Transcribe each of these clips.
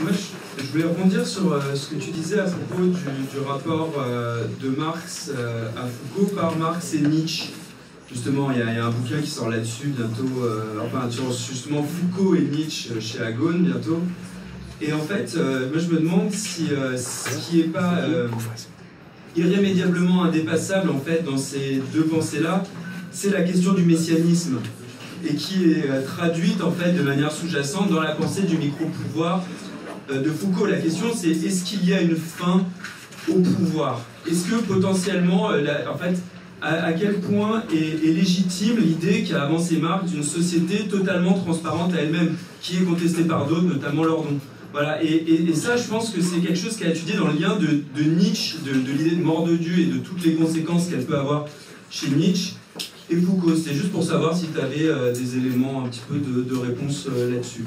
Moi, je voulais rebondir sur ce que tu disais à propos du rapport de Marx à Foucault par Marx et Nietzsche. Justement, il y a un bouquin qui sort là-dessus bientôt, enfin, sur justement Foucault et Nietzsche chez Agone bientôt. Et en fait, moi je me demande si ce qui n'est pas irrémédiablement indépassable en fait dans ces deux pensées-là, c'est la question du messianisme, et qui est traduite en fait de manière sous-jacente dans la pensée du micro-pouvoir de Foucault. La question c'est, est-ce qu'il y a une fin au pouvoir? Est-ce que potentiellement, en fait, à quel point est légitime l'idée qu'a avancé Marx d'une société totalement transparente à elle-même, qui est contestée par d'autres, notamment Lordon. Voilà, et ça, je pense que c'est quelque chose qui a étudié dans le lien de Nietzsche, de l'idée de mort de Dieu et de toutes les conséquences qu'elle peut avoir chez Nietzsche et Foucault. C'est juste pour savoir si tu avais des éléments un petit peu de réponse là-dessus.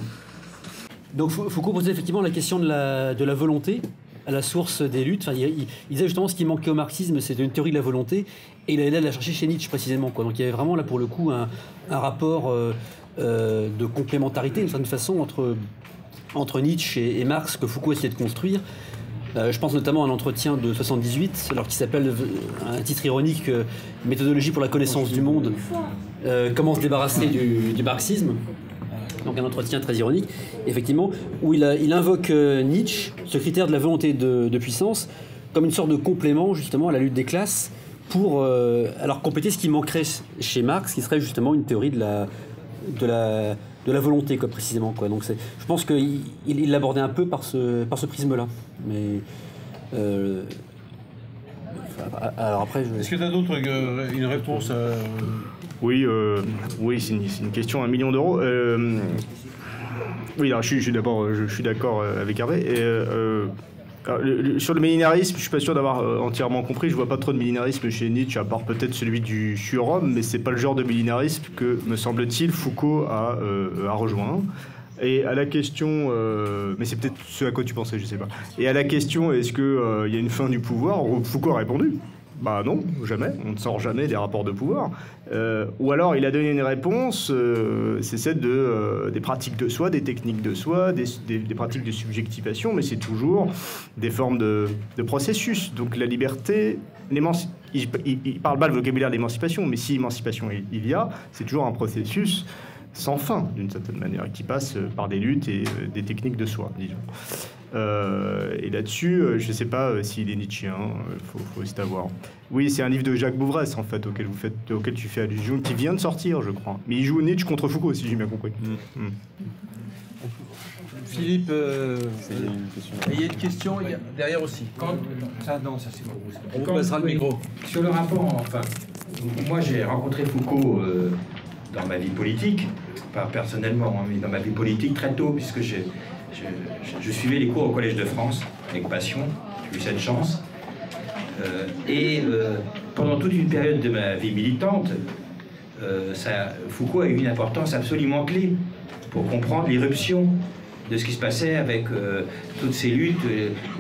Donc Foucault posait effectivement la question de la volonté à la source des luttes. Enfin, il disait justement ce qui manquait au marxisme, c'était une théorie de la volonté, et il allait la chercher chez Nietzsche précisément, quoi. Donc il y avait vraiment là pour le coup un rapport de complémentarité d'une certaine façon entre Nietzsche et Marx que Foucault essayait de construire. Je pense notamment à un entretien de 78, alors qui s'appelle, un titre ironique, Méthodologie pour la connaissance du monde, comment se débarrasser du marxisme. Donc un entretien très ironique, effectivement, où il invoque Nietzsche, ce critère de la volonté de puissance, comme une sorte de complément justement à la lutte des classes, pour alors compléter ce qui manquerait chez Marx, qui serait justement une théorie de la volonté, quoi, précisément, quoi. Donc je pense qu'il l'abordait un peu par ce prisme-là. Mais alors après, est-ce que tu as d'autres une réponse à... Oui, c'est une question à 1 million d'euros. Oui, alors je suis d'accord avec Hervé. Sur le millénarisme, je suis pas sûr d'avoir entièrement compris. Je vois pas trop de millénarisme chez Nietzsche, à part peut-être celui du surhomme, mais c'est pas le genre de millénarisme que, me semble-t-il, Foucault a rejoint. Et à la question, mais c'est peut-être ce à quoi tu pensais, je sais pas. Et à la question, est-ce que y a une fin du pouvoir, Foucault a répondu. Bah non, jamais. On ne sort jamais des rapports de pouvoir. Ou alors, il a donné une réponse, c'est celle des pratiques de soi, des techniques de soi, des pratiques de subjectivation, mais c'est toujours des formes de processus. Donc la liberté, il parle pas le vocabulaire d'émancipation, mais si émancipation il y a, c'est toujours un processus sans fin, d'une certaine manière, qui passe par des luttes et des techniques de soi, disons. Et là-dessus, je ne sais pas s'il est nietzschéen, faut aussi avoir. Oui, c'est un livre de Jacques Bouvresse, en fait, auquel tu fais allusion, qui vient de sortir, je crois. Mais il joue Nietzsche contre Foucault, si j'ai bien compris. Philippe, il y a une question derrière aussi. Non, ça c'est pour vous. On vous passera le micro. Sur le rapport, enfin, moi j'ai rencontré Foucault dans ma vie politique, pas personnellement, hein, mais dans ma vie politique très tôt, puisque je suivais les cours au Collège de France avec passion, j'ai eu cette chance. Pendant toute une période de ma vie militante, Foucault a eu une importance absolument clé pour comprendre l'irruption de ce qui se passait avec toutes ces luttes,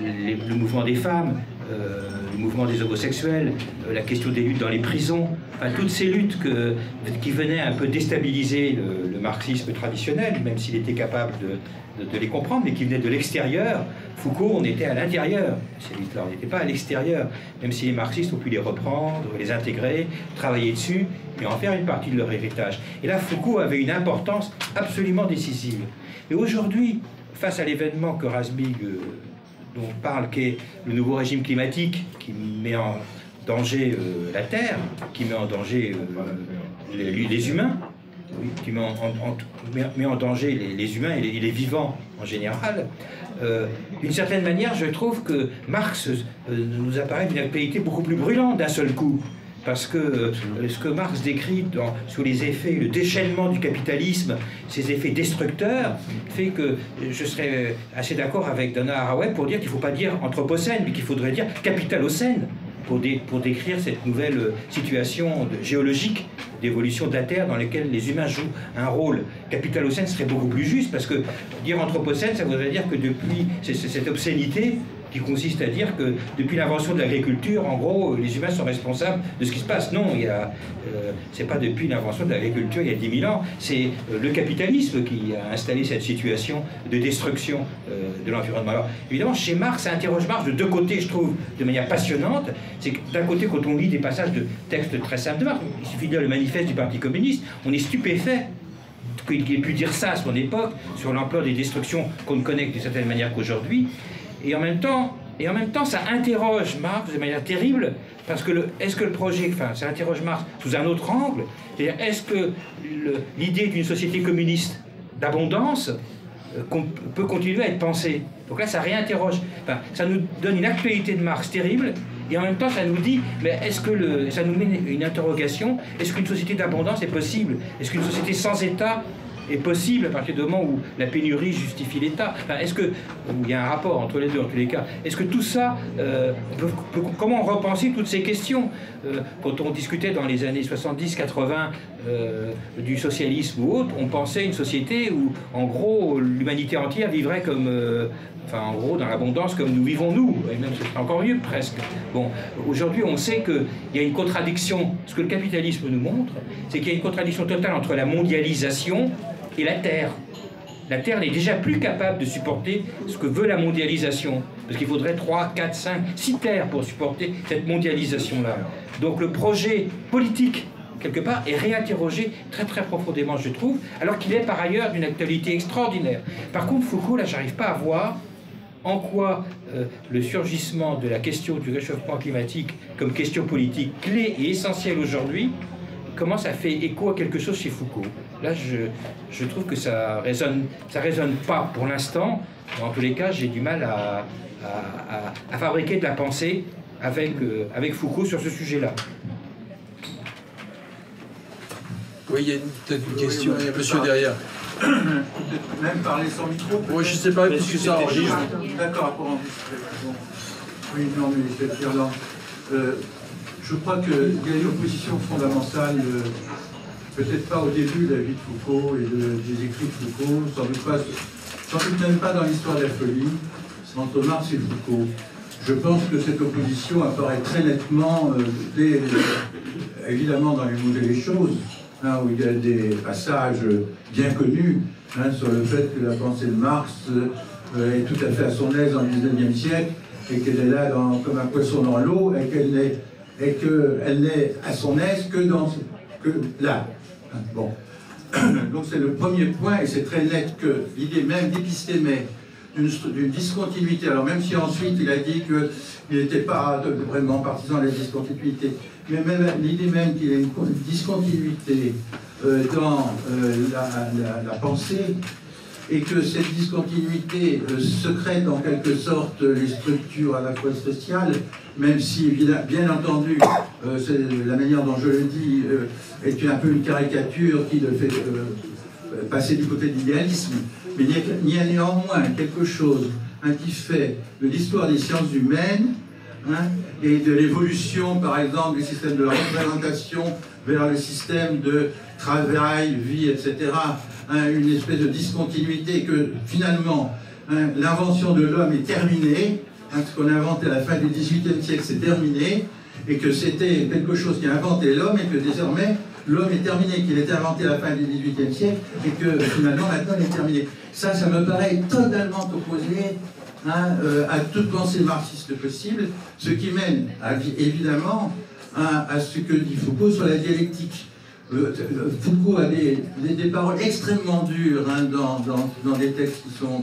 le mouvement des femmes, le mouvement des homosexuels, la question des luttes dans les prisons, enfin, toutes ces luttes qui venaient un peu déstabiliser le marxisme traditionnel, même s'il était capable de les comprendre, mais qui venaient de l'extérieur. Foucault, on était à l'intérieur, ces luttes-là, on n'était pas à l'extérieur, même si les marxistes ont pu les reprendre, les intégrer, travailler dessus, et en faire une partie de leur héritage. Et là, Foucault avait une importance absolument décisive. Et aujourd'hui, face à l'événement que Razbig dont on parle, qui est le nouveau régime climatique qui met en danger la Terre, qui met en danger les humains, qui met en danger les humains et les vivants en général, d'une certaine manière, je trouve que Marx nous apparaît d'une actualité beaucoup plus brûlante d'un seul coup. Parce que ce que Marx décrit sous les effets, le déchaînement du capitalisme, ses effets destructeurs, fait que je serais assez d'accord avec Donna Haraway pour dire qu'il ne faut pas dire anthropocène, mais qu'il faudrait dire capitalocène pour décrire cette nouvelle situation géologique d'évolution de la Terre dans laquelle les humains jouent un rôle. Capitalocène serait beaucoup plus juste, parce que dire anthropocène, ça voudrait dire que depuis cette obscénité qui consiste à dire que depuis l'invention de l'agriculture, en gros, les humains sont responsables de ce qui se passe. Non, c'est pas depuis l'invention de l'agriculture il y a 10 000 ans, c'est le capitalisme qui a installé cette situation de destruction de l'environnement. Alors, évidemment, chez Marx, ça interroge Marx de deux côtés, je trouve, de manière passionnante. C'est que d'un côté, quand on lit des passages de textes très simples de Marx, il suffit de lire le manifeste du Parti communiste, on est stupéfait qu'il ait pu dire ça à son époque, sur l'ampleur des destructions qu'on ne connaît d'une certaine manière qu'aujourd'hui. Et en même temps, ça interroge Marx de manière terrible, parce que est-ce que le projet, enfin, ça interroge Marx sous un autre angle, c'est-à-dire est-ce que l'idée d'une société communiste d'abondance peut continuer à être pensée? Donc là, ça réinterroge, enfin, ça nous donne une actualité de Marx terrible, et en même temps, ça nous dit, mais ça nous met une interrogation, est-ce qu'une société d'abondance est possible? Est-ce qu'une société sans État est possible à partir du moment où la pénurie justifie l'État? Enfin, est-ce que, il y a un rapport entre les deux en tous les cas, est-ce que tout ça, comment repenser toutes ces questions? Quand on discutait dans les années 70-80 du socialisme ou autre, on pensait une société où, en gros, l'humanité entière vivrait comme... enfin, en gros, dans l'abondance comme nous vivons nous, et même ce serait encore mieux presque. Bon, aujourd'hui, on sait qu'il y a une contradiction. Ce que le capitalisme nous montre, c'est qu'il y a une contradiction totale entre la mondialisation et la Terre. La Terre n'est déjà plus capable de supporter ce que veut la mondialisation, parce qu'il faudrait 3, 4, 5, 6 terres pour supporter cette mondialisation-là. Donc le projet politique, quelque part, est réinterrogé très très profondément, je trouve, alors qu'il est par ailleurs d'une actualité extraordinaire. Par contre, Foucault, là, j'arrive pas à voir en quoi le surgissement de la question du réchauffement climatique comme question politique clé et essentielle aujourd'hui, comment ça fait écho à quelque chose chez Foucault. Là, je trouve que ça résonne pas pour l'instant. En tous les cas, j'ai du mal à fabriquer de la pensée avec Foucault sur ce sujet-là. Oui, il y a peut-être une question, il y a un monsieur derrière. Même parler sans micro. Oui, je ne sais pas, puisque ça enregistre. D'accord, pour enregistrer. Bon. Oui, non, mais je vais dire là. Je crois qu'il y a une opposition fondamentale, peut-être pas au début de la vie de Foucault et des écrits de Foucault, sans doute même pas dans l'histoire de la folie, entre Marx et Foucault. Je pense que cette opposition apparaît très nettement, évidemment dans les mots et les choses, hein, où il y a des passages bien connus hein, sur le fait que la pensée de Marx est tout à fait à son aise dans le XIXe siècle et qu'elle est là comme un poisson dans l'eau et qu'elle n'est à son aise que là. Hein, bon. Donc c'est le premier point et c'est très net que l'idée même d'épistémé d'une discontinuité, alors même si ensuite il a dit qu'il n'était pas vraiment partisan de la discontinuité, mais même l'idée même qu'il y a une discontinuité dans la pensée, et que cette discontinuité secrète en quelque sorte les structures à la fois sociales, même si bien entendu la manière dont je le dis est un peu une caricature qui le fait passer du côté de l'idéalisme, mais il y a néanmoins quelque chose qui fait de l'histoire des sciences humaines hein, et de l'évolution, par exemple, du système de la représentation vers le système de travail, vie, etc., hein, une espèce de discontinuité que finalement hein, l'invention de l'homme est terminée, hein, ce qu'on a inventé à la fin du XVIIIe siècle c'est terminé, et que c'était quelque chose qui a inventé l'homme et que désormais l'homme est terminé, qu'il était inventé à la fin du XVIIIe siècle et que finalement maintenant il est terminé. Ça me paraît totalement opposé hein, à toute pensée marxiste possible, ce qui mène évidemment à ce que dit Foucault sur la dialectique. Foucault a des paroles extrêmement dures hein, dans des textes qui sont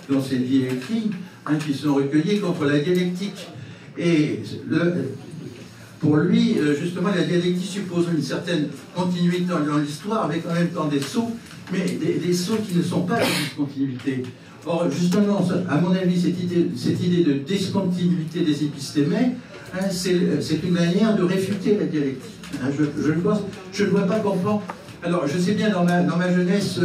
dans ses dits et écrits, hein, qui sont recueillis contre la dialectique. Et pour lui, justement, la dialectique suppose une certaine continuité dans l'histoire, avec en même temps des sauts, mais des sauts qui ne sont pas de discontinuité. Or, justement, à mon avis, cette idée de discontinuité des épistémés, hein, c'est une manière de réfuter la dialectique. Hein, je ne vois pas comprendre. Alors, je sais bien, dans ma jeunesse,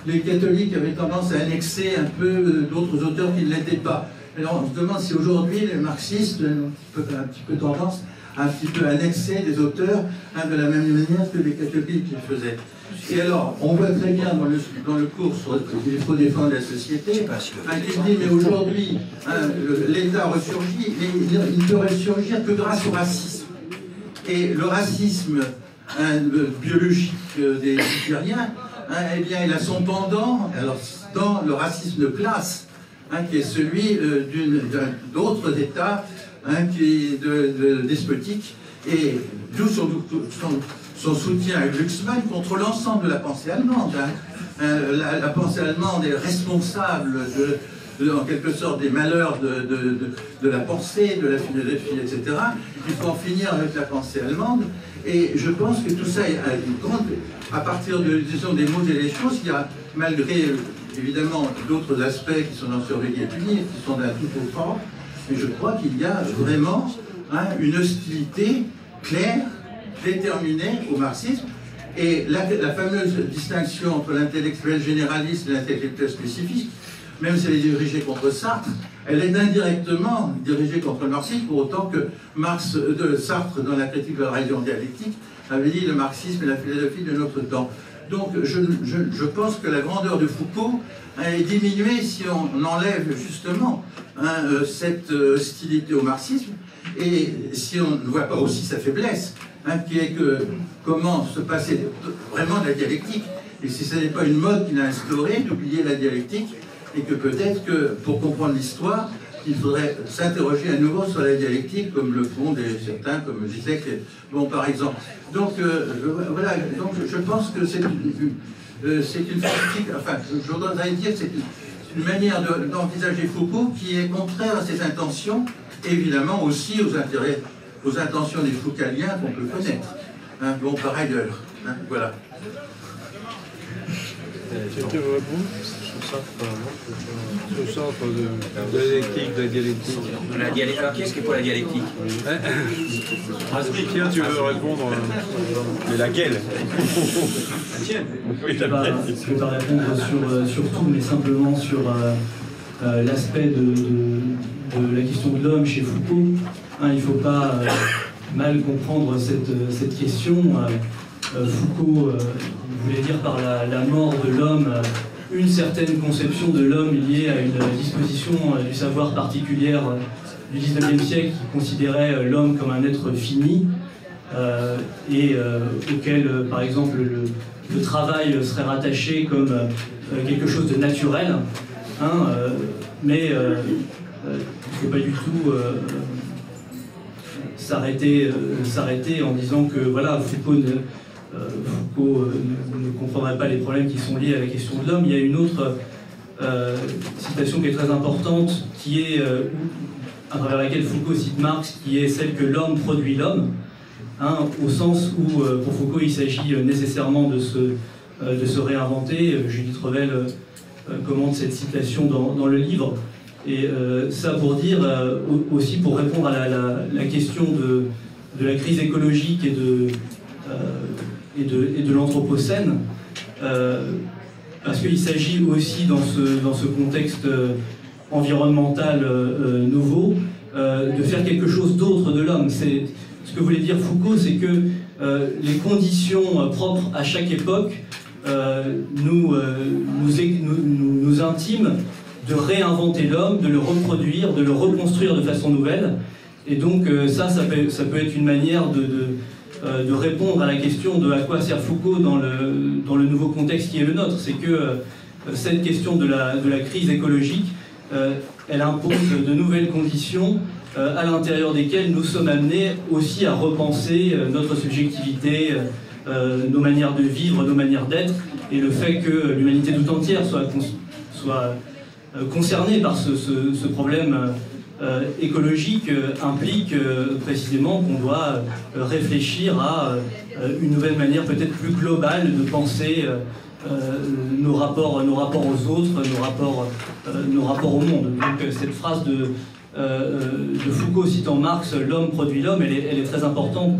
les catholiques avaient tendance à annexer un peu d'autres auteurs qui ne l'étaient pas. Alors, on se demande si aujourd'hui, les marxistes ont un petit peu tendance à un petit peu annexer des auteurs hein, de la même manière que les catholiques le faisaient. Et alors, on voit très bien dans le cours sur il faut défendre la société, qui dit, mais aujourd'hui, l'État ressurgit, mais il ne peut ressurgir que grâce au racisme. Et le racisme biologique des Nigériens, eh bien, il a son pendant alors, dans le racisme de classe, qui est celui d'autres États despotiques, et d'où son soutien à Glucksmann contre l'ensemble de la pensée allemande. La pensée allemande est responsable en quelque sorte des malheurs de la pensée, de la philosophie, etc. Il faut en finir avec la pensée allemande. Et je pense que tout ça est à partir disons, des mots et des choses, il y a, malgré évidemment d'autres aspects qui sont dans Surveiller et punir, qui sont d'un tout autre ordre, mais je crois qu'il y a vraiment une hostilité claire, déterminée au marxisme. Et la fameuse distinction entre l'intellectuel généraliste et l'intellectuel spécifique, même si elle est dirigée contre Sartre, elle est indirectement dirigée contre le marxisme, pour autant que Sartre, dans la critique de la raison dialectique, avait dit le marxisme est la philosophie de notre temps. Donc je pense que la grandeur de Foucault est diminuée si on enlève justement cette hostilité au marxisme, et si on ne voit pas aussi sa faiblesse, qui est que comment se passer vraiment de la dialectique, et si ce n'est pas une mode qu'il a instaurée d'oublier la dialectique, et que peut-être que pour comprendre l'histoire, il faudrait s'interroger à nouveau sur la dialectique, comme le font certains, comme Zizek, bon, par exemple. Donc, voilà, donc je pense que c'est une pratique, enfin, je voudrais dire que c'est une manière d'envisager Foucault qui est contraire à ses intentions, et évidemment aussi aux intentions des Foucaliens qu'on peut connaître. Bon, par ailleurs, voilà. Quelqu'un veut répondre sur ça, de la dialectique, de la dialectique. Alors, qui est-ce qui est pour la dialectique? Pierre, tu veux répondre? Mais laquelle? La tienne. Oui, je ne peux pas répondre sur tout, mais simplement sur l'aspect de la question de l'homme chez Foucault. Il ne faut pas mal comprendre cette question. Foucault voulait dire par la mort de l'homme une certaine conception de l'homme liée à une disposition du savoir particulière du XIXe siècle qui considérait l'homme comme un être fini et auquel, par exemple, le travail serait rattaché comme quelque chose de naturel, mais il ne faut pas du tout s'arrêter en disant que voilà, Foucault ne comprendrait pas les problèmes qui sont liés à la question de l'homme. Il y a une autre citation qui est très importante, qui est à travers laquelle Foucault cite Marx, qui est celle que l'homme produit l'homme, au sens où pour Foucault il s'agit nécessairement de se réinventer. Judith Revel commente cette citation dans le livre. Et ça pour dire, aussi pour répondre à la question de la crise écologique et de l'anthropocène, parce qu'il s'agit aussi dans ce contexte environnemental nouveau de faire quelque chose d'autre de l'homme. Ce que voulait dire Foucault, c'est que les conditions propres à chaque époque nous intiment de réinventer l'homme, de le reproduire, de le reconstruire de façon nouvelle. Et donc ça peut être une manière de répondre à la question de à quoi sert Foucault dans le nouveau contexte qui est le nôtre. C'est que cette question de la crise écologique, elle impose de nouvelles conditions à l'intérieur desquelles nous sommes amenés aussi à repenser notre subjectivité, nos manières de vivre, nos manières d'être, et le fait que l'humanité tout entière soit concernée par ce problème écologique implique précisément qu'on doit réfléchir à une nouvelle manière peut-être plus globale de penser nos rapports aux autres, nos rapports au monde. Donc cette phrase de Foucault citant Marx, l'homme produit l'homme, elle est très importante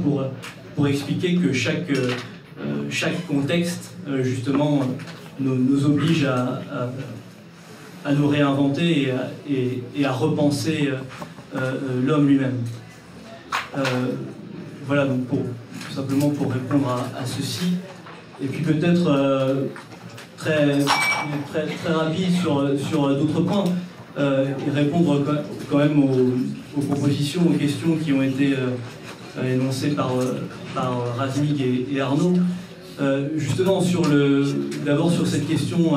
pour expliquer que chaque contexte justement nous oblige à nous réinventer et à repenser l'homme lui-même. Voilà, donc simplement pour répondre à ceci. Et puis peut-être très rapide sur d'autres points, et répondre quand même aux propositions, aux questions qui ont été énoncées par Razmig et Arnaud. Justement, d'abord sur cette question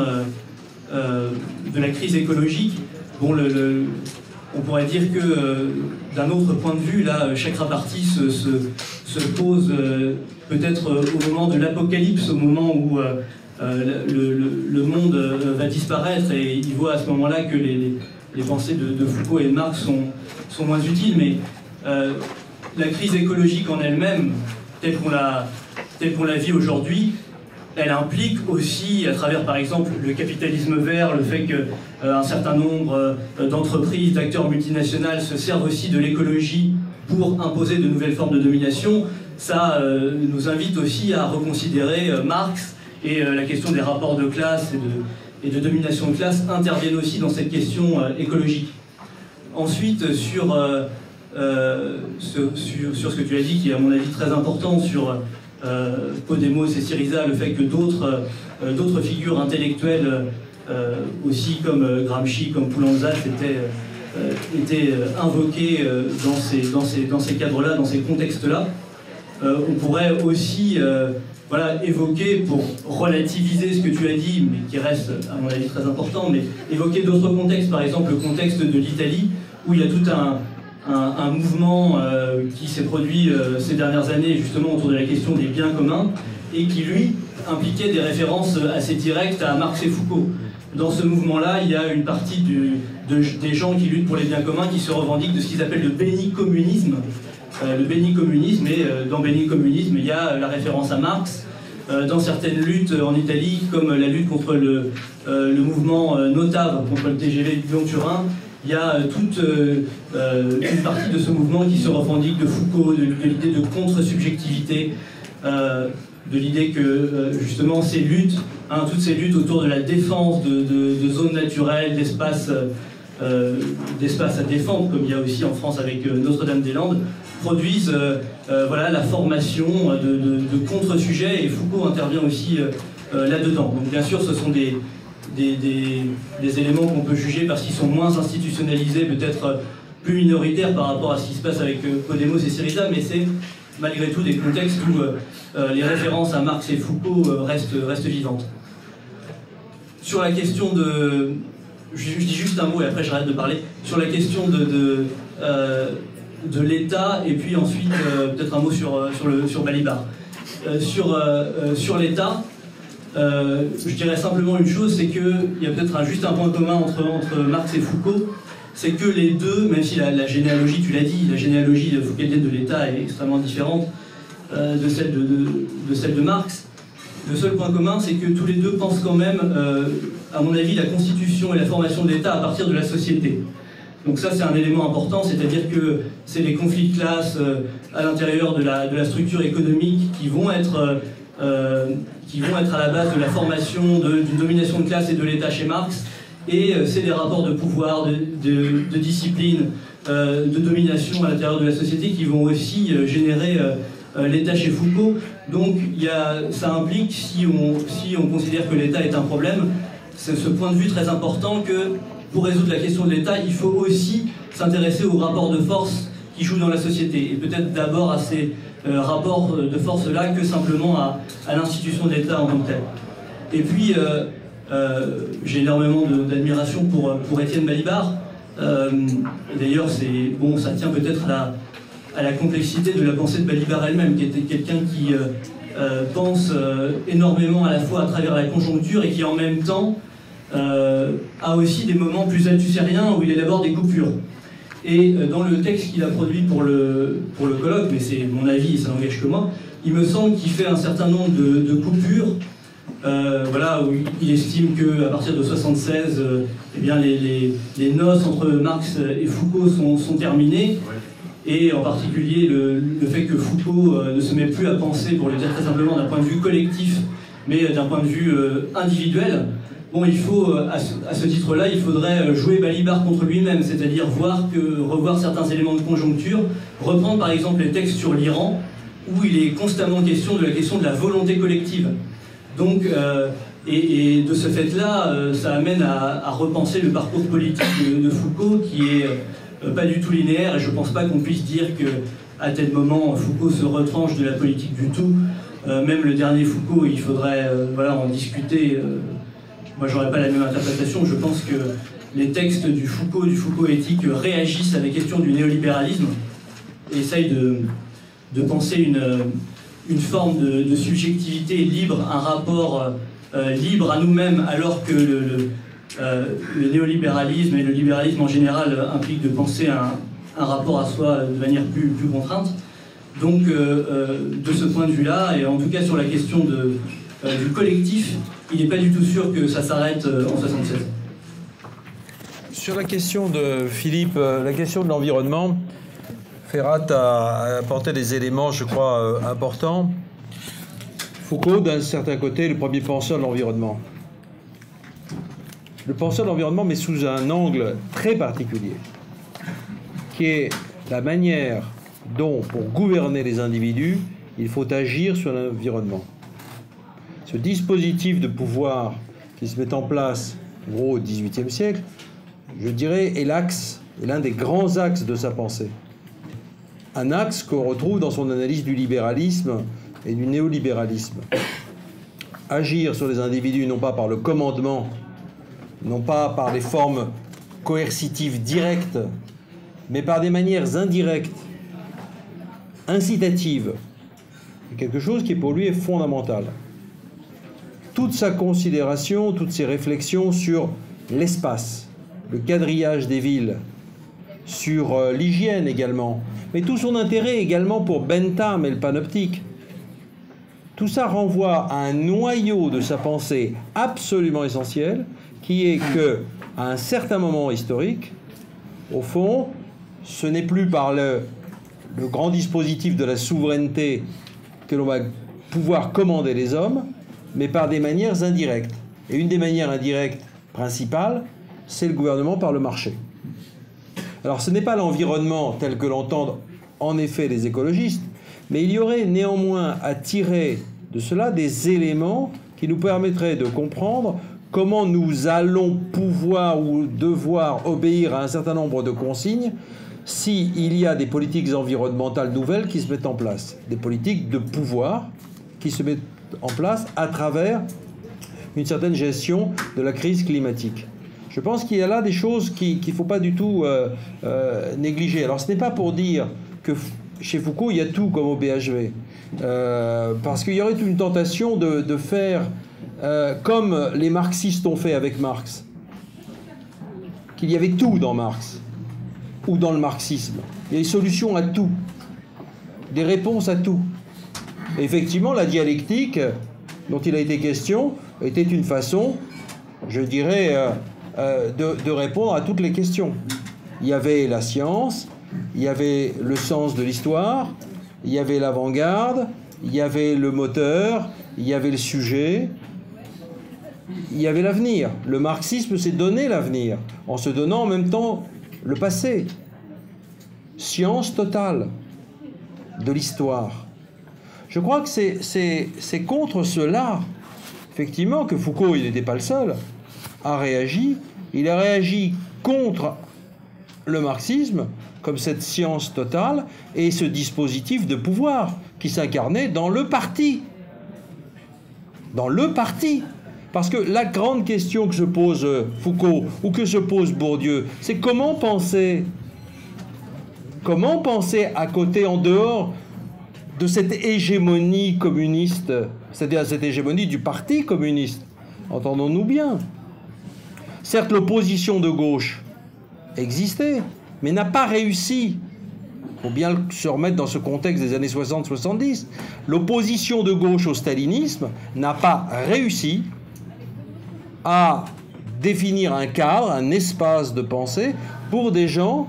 de la crise écologique, bon, on pourrait dire que d'un autre point de vue, là, Chakrabarty se pose peut-être au moment de l'apocalypse, au moment où le monde va disparaître, et il voit à ce moment-là que les pensées de Foucault et de Marx sont moins utiles, mais la crise écologique en elle-même, telle qu'on la vit aujourd'hui, elle implique aussi, à travers par exemple le capitalisme vert, le fait qu'un certain nombre d'entreprises, d'acteurs multinationaux se servent aussi de l'écologie pour imposer de nouvelles formes de domination, ça nous invite aussi à reconsidérer Marx, et la question des rapports de classe et de domination de classe interviennent aussi dans cette question écologique. Ensuite, sur ce que tu as dit, qui est à mon avis très important, sur Podemos et Syriza, le fait que d'autres figures intellectuelles, aussi comme Gramsci, comme Poulantzas, étaient invoquées dans ces cadres-là, dans ces contextes-là. On pourrait aussi évoquer, pour relativiser ce que tu as dit, mais qui reste à mon avis très important, mais évoquer d'autres contextes, par exemple le contexte de l'Italie, où il y a tout un mouvement qui s'est produit ces dernières années justement autour de la question des biens communs, et qui lui impliquait des références assez directes à Marx et Foucault. Dans ce mouvement-là, il y a une partie des gens qui luttent pour les biens communs qui se revendiquent de ce qu'ils appellent le béni-communisme. Le béni-communisme, et dans béni-communisme, il y a la référence à Marx. Dans certaines luttes en Italie, comme la lutte contre le mouvement Notave, contre le TGV Lyon-Turin, il y a toute une partie de ce mouvement qui se revendique de Foucault, de l'idée de contre-subjectivité, de l'idée que justement ces luttes, toutes ces luttes autour de la défense de zones naturelles, d'espaces à défendre, comme il y a aussi en France avec Notre-Dame-des-Landes, produisent la formation de contre-sujets, et Foucault intervient aussi là-dedans. Donc bien sûr, ce sont des éléments qu'on peut juger parce qu'ils sont moins institutionnalisés, peut-être plus minoritaires par rapport à ce qui se passe avec Podemos et Syriza, mais c'est malgré tout des contextes où les références à Marx et Foucault restent vivantes. Sur la question de... Je dis juste un mot et après j'arrête de parler. Sur la question de l'État, et puis ensuite peut-être un mot sur Balibar. Sur l'État, je dirais simplement une chose, c'est qu'il y a peut-être juste un point commun entre Marx et Foucault, c'est que les deux, même si la généalogie, tu l'as dit, la généalogie foucauldienne de l'État est extrêmement différente de celle de Marx, le seul point commun, c'est que tous les deux pensent quand même, à mon avis, la constitution et la formation de l'État à partir de la société. Donc ça, c'est un élément important, c'est-à-dire que c'est les conflits de classe à l'intérieur de la structure économique qui vont être à la base de la formation d'une domination de classe et de l'État chez Marx, et c'est des rapports de pouvoir, de discipline, de domination à l'intérieur de la société qui vont aussi générer l'État chez Foucault. Donc ça implique, si on considère que l'État est un problème, c'est ce point de vue très important que pour résoudre la question de l'État, il faut aussi s'intéresser aux rapports de force qui jouent dans la société, et peut-être d'abord à ces rapports de force-là que simplement à l'institution de l'État en tant que telle. Et puis, j'ai énormément d'admiration pour Étienne Balibar. D'ailleurs, ça tient peut-être à la complexité de la pensée de Balibar elle-même, qui était quelqu'un qui pense énormément à la fois à travers la conjoncture, et qui en même temps a aussi des moments plus althussériens où il élabore des coupures. Et dans le texte qu'il a produit pour le colloque, mais c'est mon avis et ça n'engage que moi, il me semble qu'il fait un certain nombre de coupures, où il estime qu'à partir de 1976, les noces entre Marx et Foucault sont terminées, et en particulier le fait que Foucault ne se met plus à penser, pour le dire très simplement, d'un point de vue collectif, mais d'un point de vue individuel. Bon, il faut, à ce titre-là, il faudrait jouer Balibar contre lui-même, c'est-à-dire revoir certains éléments de conjoncture, reprendre par exemple les textes sur l'Iran, où il est constamment question de la volonté collective. Donc, et de ce fait-là, ça amène à repenser le parcours politique de Foucault, qui est pas du tout linéaire, et je pense pas qu'on puisse dire qu'à tel moment, Foucault se retranche de la politique du tout. Même le dernier Foucault, il faudrait en discuter. Moi, j'aurais pas la même interprétation. Je pense que les textes du Foucault éthique, réagissent à la question du néolibéralisme et essayent de penser une forme de subjectivité libre, un rapport libre à nous-mêmes, alors que le néolibéralisme et le libéralisme en général impliquent de penser un rapport à soi de manière plus contrainte. Donc, de ce point de vue-là, et en tout cas sur la question du collectif, il n'est pas du tout sûr que ça s'arrête en 76. Sur la question de Philippe, la question de l'environnement, Ferrat a apporté des éléments, je crois, importants. Foucault, d'un certain côté, est le premier penseur de l'environnement. Le penseur de l'environnement, mais sous un angle très particulier, qui est la manière dont, pour gouverner les individus, il faut agir sur l'environnement. Ce dispositif de pouvoir qui se met en place, en gros, au XVIIIe siècle, je dirais, est l'un des grands axes de sa pensée. Un axe qu'on retrouve dans son analyse du libéralisme et du néolibéralisme. Agir sur les individus, non pas par le commandement, non pas par les formes coercitives directes, mais par des manières indirectes, incitatives. C'est quelque chose qui, pour lui, est fondamental. Toute sa considération, toutes ses réflexions sur l'espace, le quadrillage des villes, sur l'hygiène également, mais tout son intérêt également pour Bentham et le panoptique. Tout ça renvoie à un noyau de sa pensée absolument essentiel, qui est que, à un certain moment historique, au fond, ce n'est plus par le grand dispositif de la souveraineté que l'on va pouvoir commander les hommes, mais par des manières indirectes. Et une des manières indirectes principales, c'est le gouvernement par le marché. Alors ce n'est pas l'environnement tel que l'entendent en effet les écologistes, mais il y aurait néanmoins à tirer de cela des éléments qui nous permettraient de comprendre comment nous allons pouvoir ou devoir obéir à un certain nombre de consignes s'il y a des politiques environnementales nouvelles qui se mettent en place, des politiques de pouvoir qui se mettent en place à travers une certaine gestion de la crise climatique. Je pense qu'il y a là des choses qu'il ne faut pas du tout négliger. Alors ce n'est pas pour dire que chez Foucault il y a tout comme au BHV, parce qu'il y aurait une tentation de faire comme les marxistes ont fait avec Marx, qu'il y avait tout dans Marx ou dans le marxisme. Il y a des solutions à tout, des réponses à tout. Et effectivement, la dialectique dont il a été question était une façon, je dirais, de répondre à toutes les questions. Il y avait la science, il y avait le sens de l'histoire, il y avait l'avant-garde, il y avait le moteur, il y avait le sujet, il y avait l'avenir. Le marxisme s'est donné l'avenir, en se donnant en même temps le passé. Science totale de l'histoire. Je crois que c'est contre cela, effectivement, que Foucault, il n'était pas le seul, a réagi. Il a réagi contre le marxisme, comme cette science totale, et ce dispositif de pouvoir qui s'incarnait dans le parti. Dans le parti. Parce que la grande question que se pose Foucault, ou que se pose Bourdieu, c'est comment penser à côté, en dehors de cette hégémonie communiste, c'est-à-dire cette hégémonie du parti communiste. Entendons-nous bien. Certes, l'opposition de gauche existait, mais n'a pas réussi. Il faut bien se remettre dans ce contexte des années 60-70. L'opposition de gauche au stalinisme n'a pas réussi à définir un cadre, un espace de pensée pour des gens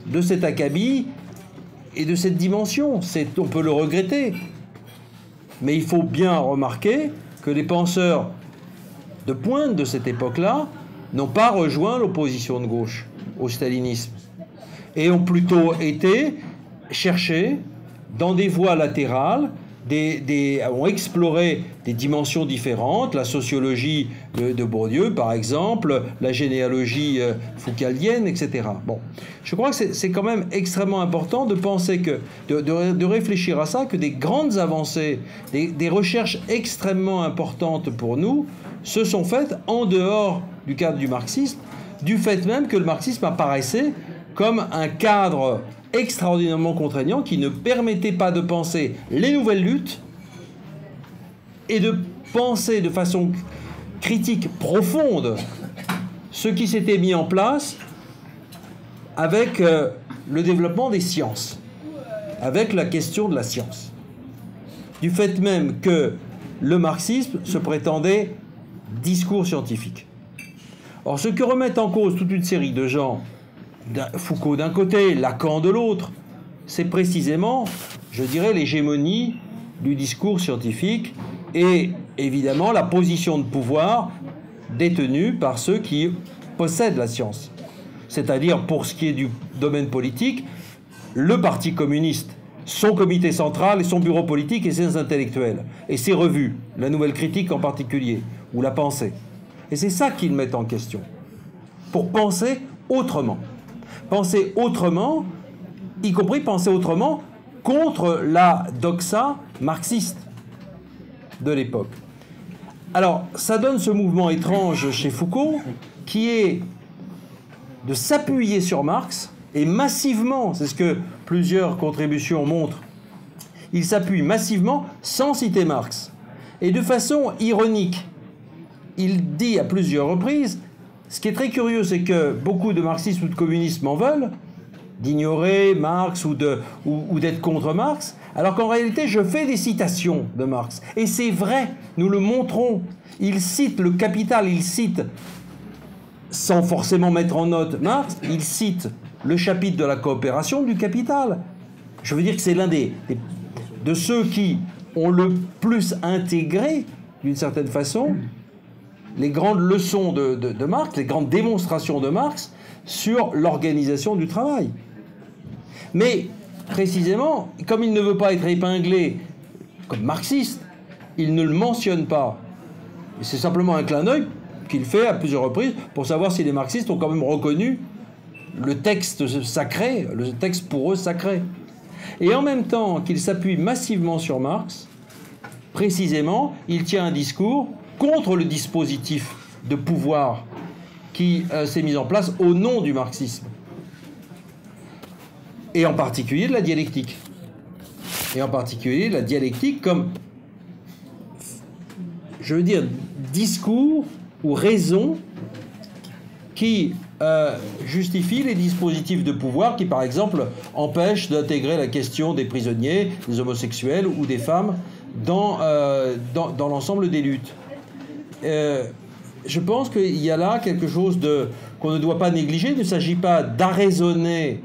de cet acabit et de cette dimension. On peut le regretter. Mais il faut bien remarquer que les penseurs de pointe de cette époque-là n'ont pas rejoint l'opposition de gauche au stalinisme et ont plutôt été cherchés dans des voies latérales ont exploré des dimensions différentes, la sociologie de Bourdieu par exemple, la généalogie foucaldienne, etc. Bon, je crois que c'est quand même extrêmement important de penser de réfléchir à ça, que des grandes avancées, des recherches extrêmement importantes pour nous se sont faites en dehors du cadre du marxisme, du fait même que le marxisme apparaissait comme un cadre extraordinairement contraignant qui ne permettait pas de penser les nouvelles luttes et de penser de façon critique profonde ce qui s'était mis en place avec le développement des sciences, avec la question de la science. Du fait même que le marxisme se prétendait discours scientifique. Or, ce que remettent en cause toute une série de gens, Foucault d'un côté, Lacan de l'autre, c'est précisément, je dirais, l'hégémonie du discours scientifique et évidemment la position de pouvoir détenue par ceux qui possèdent la science. C'est-à-dire, pour ce qui est du domaine politique, le Parti communiste, son comité central et son bureau politique et ses intellectuels, et ses revues, la Nouvelle Critique en particulier, ou la Pensée. Et c'est ça qu'ils mettent en question, pour penser autrement. Penser autrement, y compris penser autrement contre la doxa marxiste de l'époque. Alors, ça donne ce mouvement étrange chez Foucault, qui est de s'appuyer sur Marx, et massivement, c'est ce que plusieurs contributions montrent, il s'appuie massivement sans citer Marx. Et de façon ironique, il dit à plusieurs reprises, ce qui est très curieux, c'est que beaucoup de marxistes ou de communistes m'en veulent, d'ignorer Marx ou d'être contre Marx, alors qu'en réalité, je fais des citations de Marx. Et c'est vrai, nous le montrons. Il cite le Capital, il cite, sans forcément mettre en note Marx, il cite le chapitre de la coopération du Capital. Je veux dire que c'est l'un de ceux qui ont le plus intégré, d'une certaine façon, les grandes leçons de Marx, les grandes démonstrations de Marx sur l'organisation du travail. Mais, précisément, comme il ne veut pas être épinglé comme marxiste, il ne le mentionne pas. Et c'est simplement un clin d'œil qu'il fait à plusieurs reprises pour savoir si les marxistes ont quand même reconnu le texte sacré, le texte pour eux sacré. Et en même temps qu'il s'appuie massivement sur Marx, précisément, il tient un discours contre le dispositif de pouvoir qui s'est mis en place au nom du marxisme. Et en particulier de la dialectique. Et en particulier la dialectique comme, je veux dire, discours ou raison qui justifie les dispositifs de pouvoir qui, par exemple, empêchent d'intégrer la question des prisonniers, des homosexuels ou des femmes dans l'ensemble des luttes. Je pense qu'il y a là quelque chose qu'on ne doit pas négliger. Il ne s'agit pas d'arraisonner,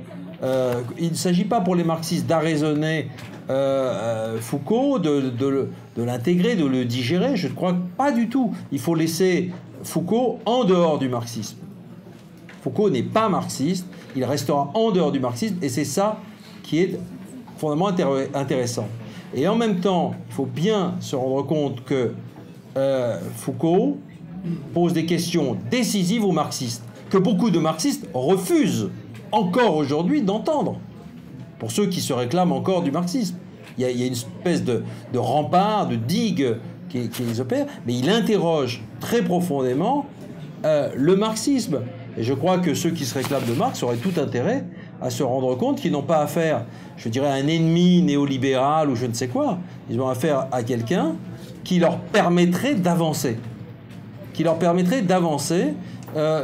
il ne s'agit pas pour les marxistes d'arraisonner Foucault, de l'intégrer, de le digérer. Je ne crois pas du tout. Il faut laisser Foucault en dehors du marxisme. Foucault n'est pas marxiste, il restera en dehors du marxisme, et c'est ça qui est fondamentalement intéressant. Et en même temps, il faut bien se rendre compte que Foucault pose des questions décisives aux marxistes, que beaucoup de marxistes refusent encore aujourd'hui d'entendre, pour ceux qui se réclament encore du marxisme. Il y a une espèce de rempart, de digue qui les opère, mais il interroge très profondément le marxisme. Et je crois que ceux qui se réclament de Marx auraient tout intérêt à se rendre compte qu'ils n'ont pas affaire, je dirais, à un ennemi néolibéral ou je ne sais quoi. Ils ont affaire à quelqu'un qui leur permettrait d'avancer. Qui leur permettrait d'avancer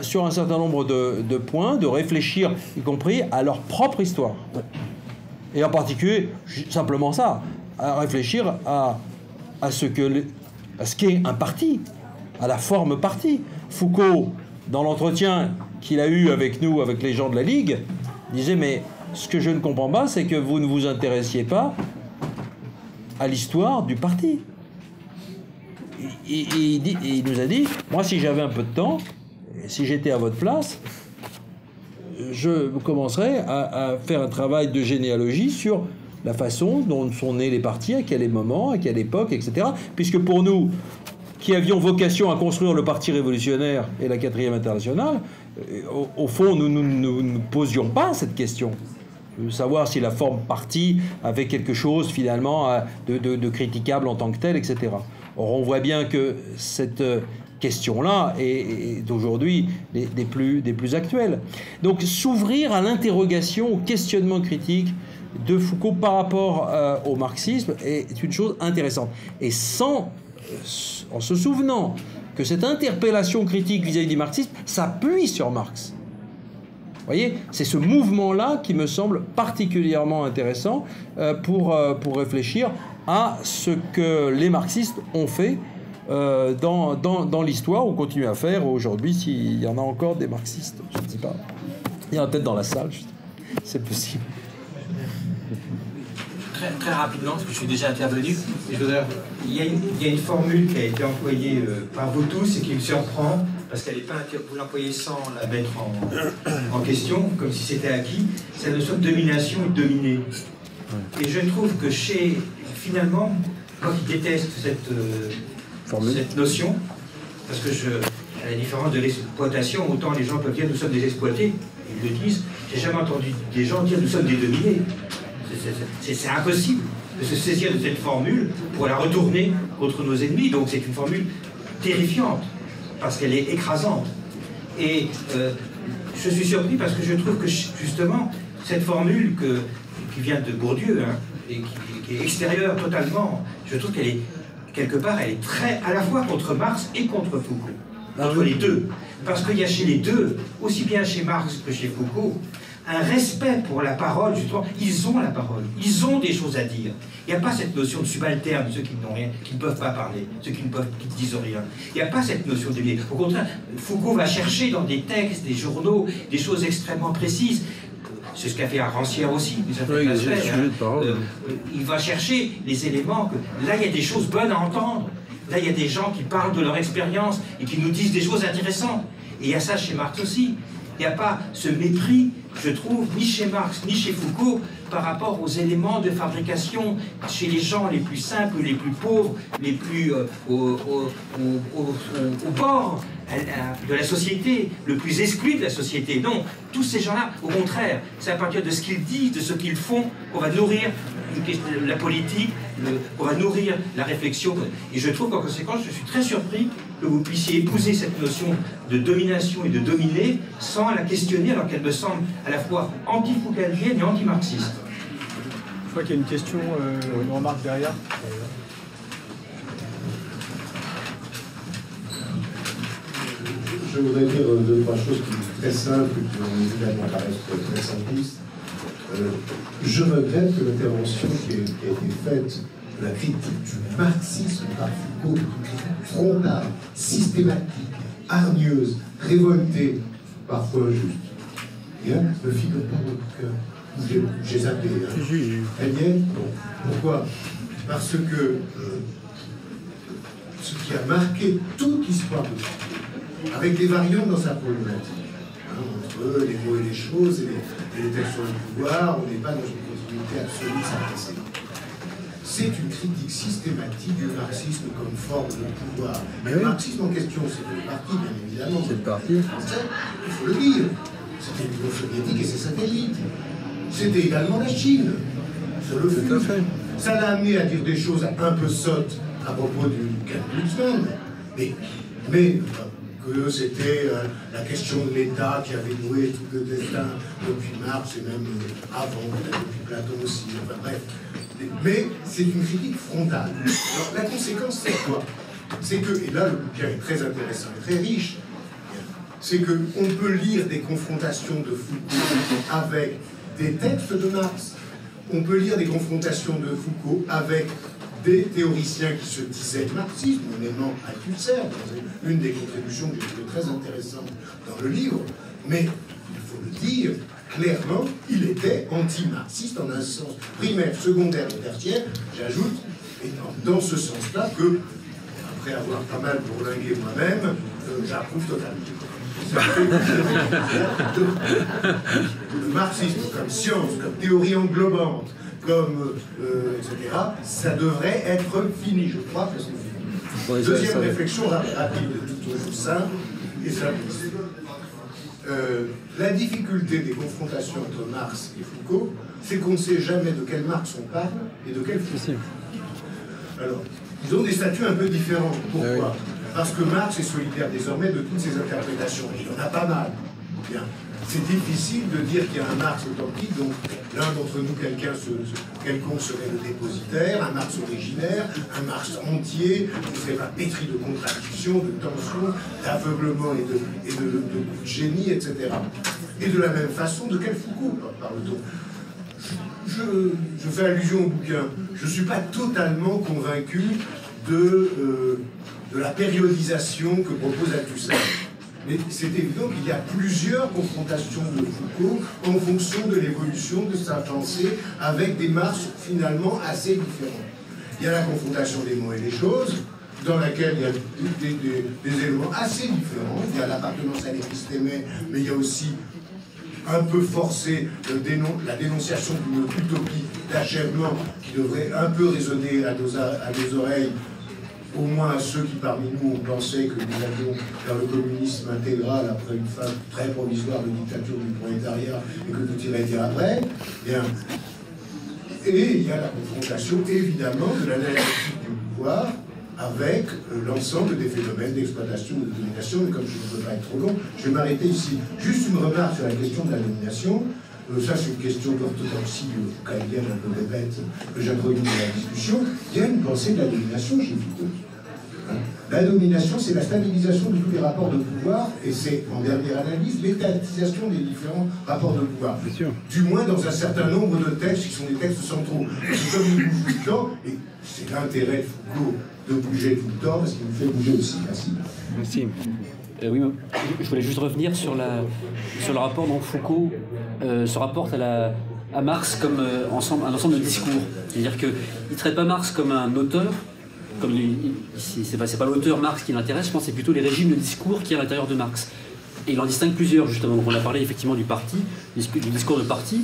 sur un certain nombre de points, de réfléchir, y compris à leur propre histoire. Et en particulier, simplement ça, à réfléchir à ce qu'est un parti, à la forme parti. Foucault, dans l'entretien qu'il a eu avec nous, avec les gens de la Ligue, disait, mais ce que je ne comprends pas, c'est que vous ne vous intéressiez pas à l'histoire du parti. Et il nous a dit, moi, si j'avais un peu de temps, si j'étais à votre place, je commencerais à faire un travail de généalogie sur la façon dont sont nés les partis, à quel moment, à quelle époque, etc. Puisque pour nous, qui avions vocation à construire le Parti révolutionnaire et la 4e internationale, au fond, nous ne posions pas cette question. De savoir si la forme parti avait quelque chose finalement de critiquable en tant que tel, etc. Or, on voit bien que cette question-là est aujourd'hui des plus actuelles. Donc, s'ouvrir à l'interrogation, au questionnement critique de Foucault par rapport au marxisme est une chose intéressante. Et en se souvenant que cette interpellation critique vis-à-vis du marxisme s'appuie sur Marx. Vous voyez, c'est ce mouvement-là qui me semble particulièrement intéressant pour réfléchir à ce que les marxistes ont fait dans l'histoire, ou continuent à faire aujourd'hui, s'il y en a encore des marxistes, je ne sais pas. Il y en a peut-être dans la salle, c'est possible. Très rapidement, parce que je suis déjà intervenu, il y a une formule qui a été employée par vous tous et qui me surprend, parce qu'elle n'est pas, vous l'employez sans la mettre en question, comme si c'était acquis, c'est la notion de domination et de dominer. Et je trouve que finalement, moi qui déteste cette notion, parce que à la différence de l'exploitation, autant les gens peuvent dire nous sommes des exploités, ils le disent, j'ai jamais entendu des gens dire nous sommes des dominés. C'est impossible de se saisir de cette formule pour la retourner contre nos ennemis. Donc c'est une formule terrifiante, parce qu'elle est écrasante. Et je suis surpris parce que je trouve que justement, cette formule qui vient de Bourdieu, hein, et qui est extérieure totalement, je trouve qu'elle est, quelque part, elle est très à la fois contre Marx et contre Foucault. Contre les deux. Parce qu'il y a chez les deux, aussi bien chez Marx que chez Foucault, un respect pour la parole, justement. Ils ont la parole, ils ont des choses à dire. Il n'y a pas cette notion de subalterne, ceux qui n'ont rien, qui ne peuvent pas parler, ceux qui ne disent rien. Il n'y a pas cette notion de... Au contraire, Foucault va chercher dans des textes, des journaux, des choses extrêmement précises. C'est ce qu'a fait Rancière aussi, d'une certaine façon. Il va chercher les éléments que... Là, il y a des choses bonnes à entendre. Là, il y a des gens qui parlent de leur expérience et qui nous disent des choses intéressantes. Et il y a ça chez Marx aussi. Il n'y a pas ce mépris, je trouve, ni chez Marx, ni chez Foucault, par rapport aux éléments de fabrication chez les gens les plus simples, les plus pauvres, les plus au bord de la société, le plus exclu de la société. Non, tous ces gens-là, au contraire, c'est à partir de ce qu'ils disent, de ce qu'ils font, qu'on va nourrir la politique, qu'on va nourrir la réflexion. Et je trouve qu'en conséquence, je suis très surpris que vous puissiez épouser cette notion de domination et de dominer sans la questionner, alors qu'elle me semble à la fois anti-foucaldienne et anti-marxiste. Je crois qu'il y a une question, une remarque derrière. Je voudrais dire deux, trois choses très simples qui vont évidemment paraître très simplistes. Je regrette que l'intervention qui a été faite de la critique du marxisme par Foucault, frontale, systématique, hargneuse, révoltée, parfois juste, ne figure pas dans le cœur. J'ai zappé. Elle y est. Bon. Pourquoi? Parce que ce qui a marqué toute l'histoire de Foucault, avec des variantes dans sa problématique, entre les mots et les choses et les textes sur le pouvoir, on n'est pas dans une continuité absolue de sa pensée. C'est une critique systématique du marxisme comme forme de pouvoir. Mais le marxisme en question, c'est le parti, bien évidemment. C'est le parti français, il faut le dire. C'était l'Union soviétique et ses satellites. C'était également la Chine. Ça le fut. Ça l'a amené à dire des choses un peu sottes à propos du Glucksmann. Mais que c'était la question de l'État qui avait noué tout le destin depuis Marx et même avant, peut-être depuis Platon aussi, enfin bref. Mais c'est une critique frontale. Alors la conséquence, c'est quoi? C'est que, et là le bouquin est très intéressant et très riche, c'est qu'on peut lire des confrontations de Foucault avec des textes de Marx, on peut lire des confrontations de Foucault avec des théoriciens qui se disaient marxistes, notamment Althusser, dans une des contributions que j'ai trouvées très intéressantes dans le livre, mais il faut le dire, clairement, il était anti-marxiste en un sens primaire, secondaire et tertiaire, j'ajoute, et dans ce sens-là que, après avoir pas mal bourlingué moi-même, j'approuve totalement. Le marxisme comme science, comme théorie englobante, comme etc., ça devrait être fini, je crois que c'est fini. Ouais, Deuxième réflexion rapide, toute simple et simpliste. La difficulté des confrontations entre Marx et Foucault, c'est qu'on ne sait jamais de quel Marx on parle et de quel Foucault. Alors, ils ont des statuts un peu différents. Pourquoi? Parce que Marx est solidaire désormais de toutes ses interprétations. Il y en a pas mal. Bien. C'est difficile de dire qu'il y a un Marx authentique, donc l'un d'entre nous, quelconque serait le dépositaire, un Marx originaire, un Marx entier, qui ne serait pas pétri de contradictions, de tensions, d'aveuglement et de génie, etc. Et de la même façon, de quel Foucault parle-t-on? Je fais allusion au bouquin. Je ne suis pas totalement convaincu de la périodisation que propose Althusser. Mais c'est évident qu'il y a plusieurs confrontations de Foucault en fonction de l'évolution de sa pensée avec des marches finalement assez différentes. Il y a la confrontation des mots et des choses, dans laquelle il y a des éléments assez différents. Il y a l'appartenance à l'épistémé, mais il y a aussi un peu forcé la dénonciation d'une utopie d'achèvement qui devrait un peu résonner à nos oreilles, au moins à ceux qui parmi nous ont pensé que nous allions vers le communisme intégral après une fin très provisoire de dictature du prolétariat et que tout irait dire après. Bien. Et il y a la confrontation évidemment de l'analytique du pouvoir avec l'ensemble des phénomènes d'exploitation et de domination, mais comme je ne veux pas être trop long, je vais m'arrêter ici. Juste une remarque sur la question de la domination. Ça, c'est une question d'orthodoxie foucauldienne un peu bête que j'introduis dans la discussion. Il y a une pensée de la domination chez Foucault. La domination, c'est la stabilisation de tous les rapports de pouvoir, et c'est, en dernière analyse, l'étatisation des différents rapports de pouvoir. Du moins dans un certain nombre de textes qui sont des textes centraux. C'est comme il bouge tout le temps, et c'est l'intérêt de Foucault de bouger tout le temps, parce qu'il nous fait bouger aussi. Merci. Merci. Oui, je voulais juste revenir sur le rapport dont Foucault se rapporte à Marx comme un ensemble de discours. C'est-à-dire qu'il ne traite pas Marx comme un auteur, c'est pas l'auteur Marx qui l'intéresse, je pense que c'est plutôt les régimes de discours qu'il y a à l'intérieur de Marx. Et il en distingue plusieurs, justement. Donc on a parlé effectivement du parti, du discours de parti.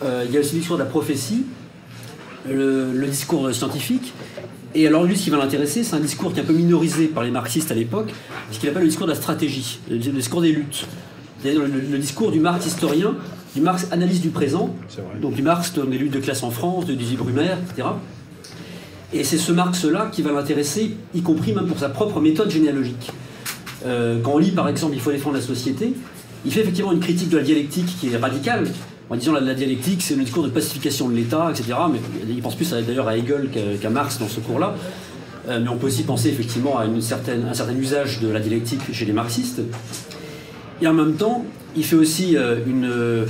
Il y a aussi le discours de la prophétie, le discours scientifique. Et alors lui, ce qui va l'intéresser, c'est un discours qui est un peu minorisé par les marxistes à l'époque, ce qu'il appelle le discours de la stratégie, le discours des luttes. C'est-à-dire le discours du Marx historien, du Marx analyse du présent, donc du Marx des luttes de classe en France, de Brumaire, etc. Et c'est ce Marx-là qui va l'intéresser, y compris même pour sa propre méthode généalogique. Quand on lit par exemple « Il faut défendre la société », il fait effectivement une critique de la dialectique qui est radicale, en disant la dialectique, c'est le discours de pacification de l'État, etc. Mais il pense plus d'ailleurs à Hegel qu'à Marx dans ce cours-là. Mais on peut aussi penser effectivement à un certain usage de la dialectique chez les marxistes. Et en même temps, il fait aussi une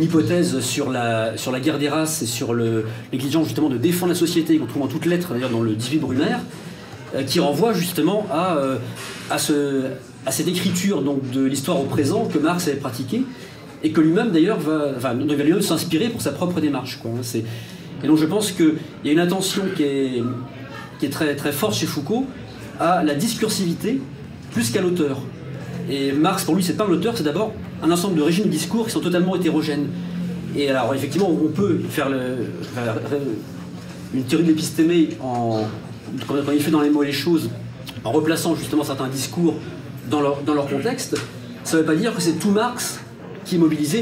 hypothèse sur la guerre des races et sur l'exigence justement de défendre la société, qu'on trouve en toutes lettres d'ailleurs dans le 18 Brumaire, qui renvoie justement à cette écriture donc, de l'histoire au présent que Marx avait pratiquée, et que lui-même d'ailleurs va lui-même s'inspirer pour sa propre démarche. Quoi. Et donc je pense qu'il y a une attention qui est très, très forte chez Foucault à la discursivité plus qu'à l'auteur. Et Marx, pour lui, c'est pas l'auteur, c'est d'abord un ensemble de régimes de discours qui sont totalement hétérogènes. Et alors effectivement, on peut faire une théorie de l'épistémé quand il fait dans les mots et les choses, en replaçant justement certains discours dans leur contexte. Ça ne veut pas dire que c'est tout Marx qui est mobilisé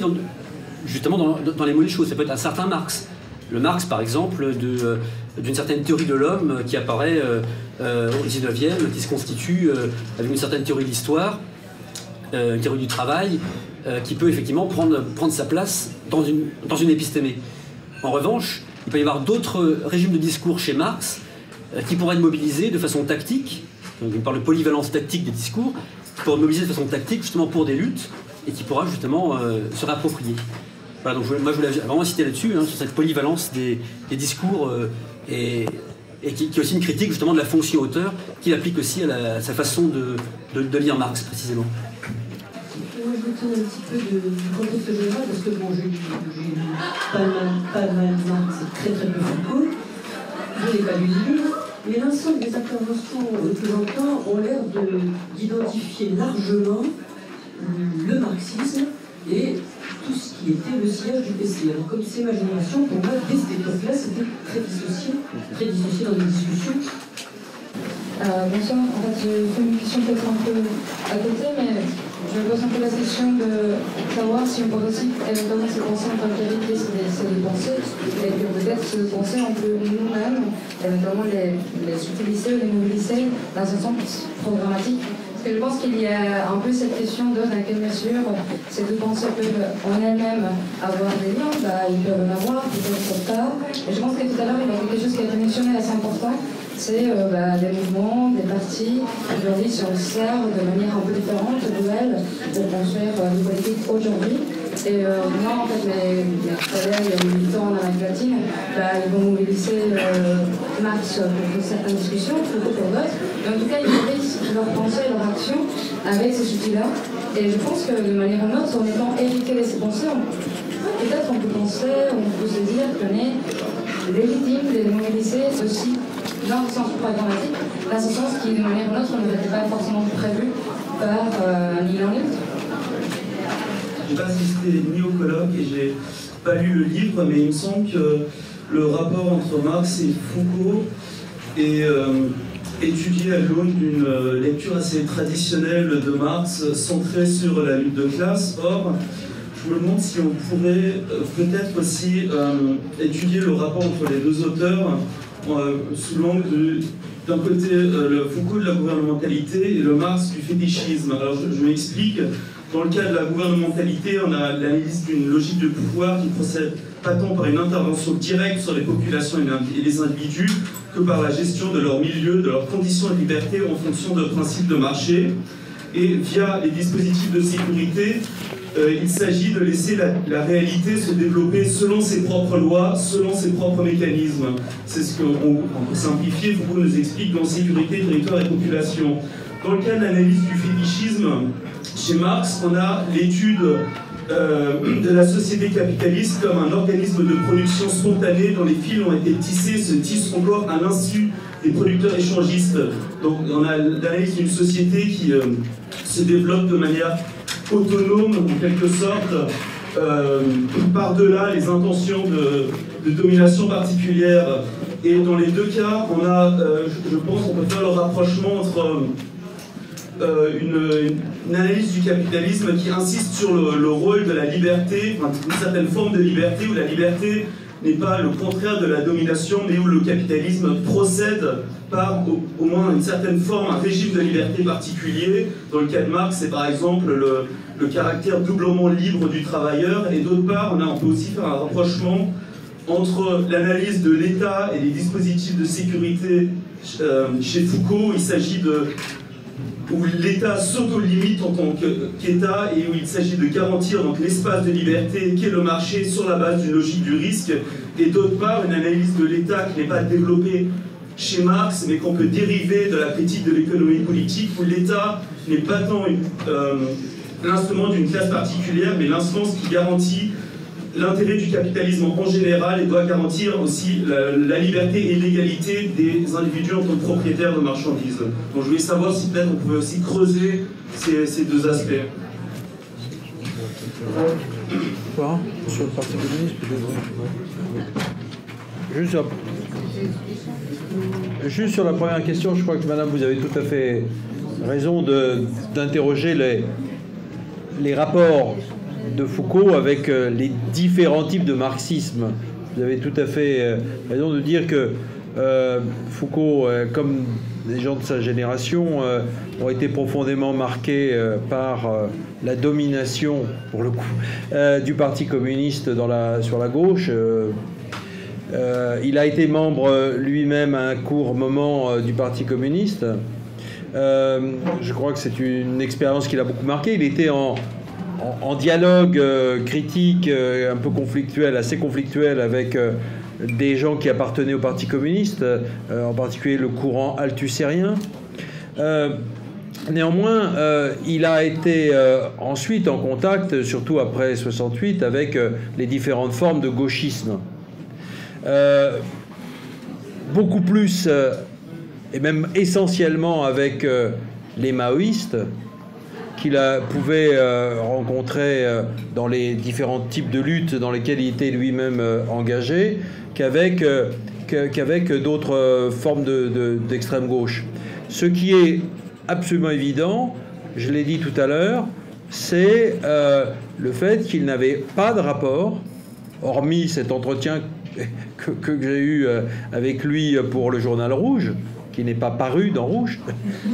justement dans les mots et les choses. Ça peut être un certain Marx. Le Marx, par exemple, d'une certaine théorie de l'homme qui apparaît au 19e, qui se constitue avec une certaine théorie de l'histoire, une théorie du travail, qui peut effectivement prendre sa place dans une épistémée. En revanche, il peut y avoir d'autres régimes de discours chez Marx qui pourraient être mobilisés de façon tactique. Donc, on parle de polyvalence tactique des discours, qui pourraient être mobilisés de façon tactique justement pour des luttes et qui pourra justement se réapproprier. Voilà, donc moi je voulais vraiment insister là-dessus, sur cette polyvalence des discours et qui est aussi une critique justement de la fonction auteur qu'il applique aussi à sa façon de lire Marx précisément. Moi je me tourne un petit peu du contexte général parce que bon, j'ai lu pas mal Marx et très très peu Foucault. Je n'ai pas lu le livre, mais l'ensemble des interventions que j'entends ont l'air d'identifier largement le marxisme et tout ce qui était le sillage du PC. Alors comme c'est ma génération, pour moi, dès cette époque-là, c'était très dissocié dans les discussions. Bonsoir, en fait j'ai fait une question peut-être un peu à côté, mais je me pose un peu la question de savoir si on peut aussi éventuellement se penser en tant qu'héritier, c'est des pensées, et que peut-être ces pensées on peut nous-mêmes, éventuellement les utiliser ou les mobiliser dans un sens programmatique. Parce que je pense qu'il y a un peu cette question de dans quelle mesure ces deux pensées peuvent en elles-mêmes avoir des liens, ils peuvent en avoir, peut-être pas. Et je pense que tout à l'heure il y a quelque chose qui a été mentionné assez important, c'est des mouvements, des partis qui aujourd'hui se servent de manière un peu différente, nouvelle, pour construire des politiques aujourd'hui. Et moi, en fait, mes collègues militants en Amérique latine, ils vont mobiliser Marx pour certaines discussions, Foucault pour d'autres. Mais en tout cas, ils nourrissent leur pensée, leur action avec ces outils-là. Et je pense que de manière ou d'une autre, en étant hérité de ces pensées, peut-être on peut penser, on peut se dire qu'on est légitime de les mobiliser aussi dans le sens programmatique, dans ce sens qui, de manière ou d'une autre, n'était pas forcément prévu par ni l'un ni l'autre. Je n'ai pas assisté ni au colloque et j'ai pas lu le livre, mais il me semble que le rapport entre Marx et Foucault est étudié à l'aune d'une lecture assez traditionnelle de Marx, centrée sur la lutte de classe. Or, je me demande si on pourrait peut-être aussi étudier le rapport entre les deux auteurs sous l'angle d'un côté le Foucault de la gouvernementalité et le Marx du fétichisme. Alors je m'explique. Dans le cas de la gouvernementalité, on a l'analyse d'une logique de pouvoir qui procède pas tant par une intervention directe sur les populations et les individus que par la gestion de leur milieu, de leurs conditions de liberté en fonction de principes de marché. Et via les dispositifs de sécurité, il s'agit de laisser la réalité se développer selon ses propres lois, selon ses propres mécanismes. C'est ce qu'on peut simplifier, Foucault nous explique dans Sécurité, territoire et population. Dans le cas de l'analyse du fétichisme, chez Marx, on a l'étude de la société capitaliste comme un organisme de production spontanée dont les fils ont été tissés, se tissent encore à l'insu des producteurs échangistes. Donc on a l'analyse d'une société qui se développe de manière autonome, en quelque sorte, par-delà les intentions de domination particulière. Et dans les deux cas, on a, je pense qu'on peut faire le rapprochement entre une analyse du capitalisme qui insiste sur le rôle de la liberté, une certaine forme de liberté, où la liberté n'est pas le contraire de la domination, mais où le capitalisme procède par au moins une certaine forme, un régime de liberté particulier. Dans le cas de Marx, c'est par exemple le caractère doublement libre du travailleur, et d'autre part, on peut aussi faire un rapprochement entre l'analyse de l'État et les dispositifs de sécurité chez Foucault. Il s'agit où l'État s'auto-limite en tant qu'État et où il s'agit de garantir l'espace de liberté qu'est le marché sur la base d'une logique du risque, et d'autre part une analyse de l'État qui n'est pas développée chez Marx mais qu'on peut dériver de la critique de l'économie politique, où l'État n'est pas tant l'instrument d'une classe particulière mais l'instance qui garantit l'intérêt du capitalisme en général et doit garantir aussi la liberté et l'égalité des individus en tant que propriétaires de marchandises. Donc je voulais savoir si peut-être on pouvait aussi creuser ces deux aspects. Quoi ? Sur le Parti communiste, peut-être. Juste sur la première question, je crois que madame, vous avez tout à fait raison d'interroger les rapports de Foucault avec les différents types de marxisme. Vous avez tout à fait raison de dire que Foucault, comme les gens de sa génération, ont été profondément marqués par la domination, pour le coup, du Parti communiste sur la gauche. Il a été membre lui-même à un court moment du Parti communiste. Je crois que c'est une expérience qui l'a beaucoup marqué. Il était en dialogue critique, un peu conflictuel, assez conflictuel avec des gens qui appartenaient au Parti communiste, en particulier le courant althusserien. Néanmoins, il a été ensuite en contact, surtout après 68, avec les différentes formes de gauchisme. Beaucoup plus, et même essentiellement avec les maoïstes, pouvait rencontrer dans les différents types de luttes dans lesquelles il était lui-même engagé qu'avec d'autres formes d'extrême gauche. Ce qui est absolument évident, je l'ai dit tout à l'heure, c'est le fait qu'il n'avait pas de rapport, hormis cet entretien que j'ai eu avec lui pour le Journal Rouge, qui n'est pas paru dans Rouge,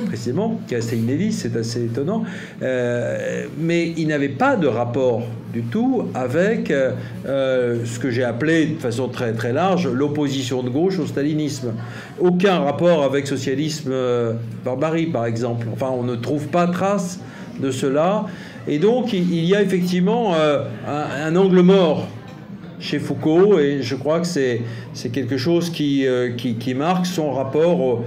précisément, qui est assez inédit, c'est assez étonnant, mais il n'avait pas de rapport du tout avec ce que j'ai appelé de façon très, très large l'opposition de gauche au stalinisme. Aucun rapport avec socialisme barbarie, par exemple. Enfin, on ne trouve pas trace de cela. Et donc, il y a effectivement un angle mort chez Foucault, et je crois que c'est quelque chose qui marque son rapport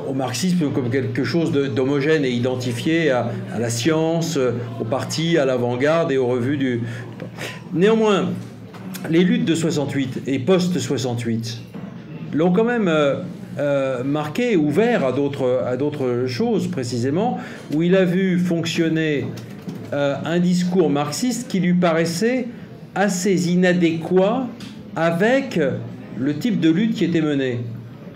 au marxisme comme quelque chose d'homogène et identifié à la science, au parti, à l'avant-garde et aux revues du... Néanmoins, les luttes de 68 et post-68 l'ont quand même marqué, ouvert à d'autres choses, précisément, où il a vu fonctionner un discours marxiste qui lui paraissait assez inadéquat avec le type de lutte qui était menée.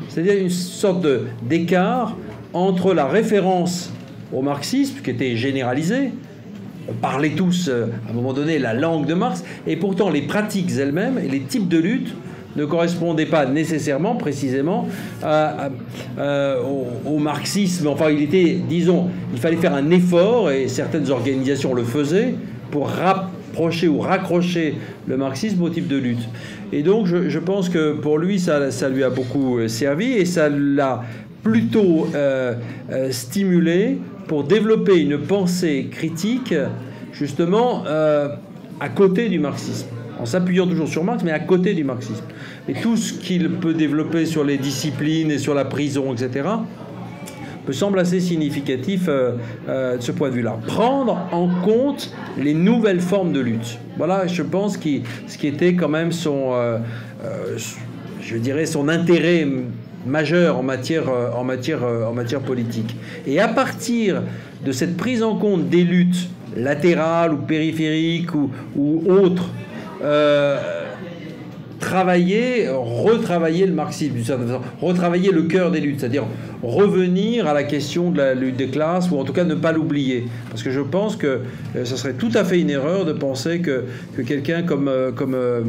C'est-à-dire une sorte d'écart entre la référence au marxisme, qui était généralisée, on parlait tous, à un moment donné, la langue de Marx, et pourtant les pratiques elles-mêmes et les types de lutte ne correspondaient pas nécessairement, précisément, au marxisme. Enfin, il fallait faire un effort, et certaines organisations le faisaient, pour rapprocher ou raccrocher le marxisme au type de lutte. Et donc, je pense que pour lui, ça lui a beaucoup servi, et ça l'a plutôt stimulé pour développer une pensée critique, justement, à côté du marxisme. En s'appuyant toujours sur Marx, mais à côté du marxisme. Et tout ce qu'il peut développer sur les disciplines et sur la prison, etc., me semble assez significatif de ce point de vue-là. Prendre en compte les nouvelles formes de lutte. Voilà, je pense, ce qui était quand même son intérêt majeur en matière politique. Et à partir de cette prise en compte des luttes latérales ou périphériques ou autres, retravailler le marxisme d'une certaine façon, retravailler le cœur des luttes, c'est-à-dire revenir à la question de la lutte des classes, ou en tout cas ne pas l'oublier. Parce que je pense que ce serait tout à fait une erreur de penser que quelqu'un comme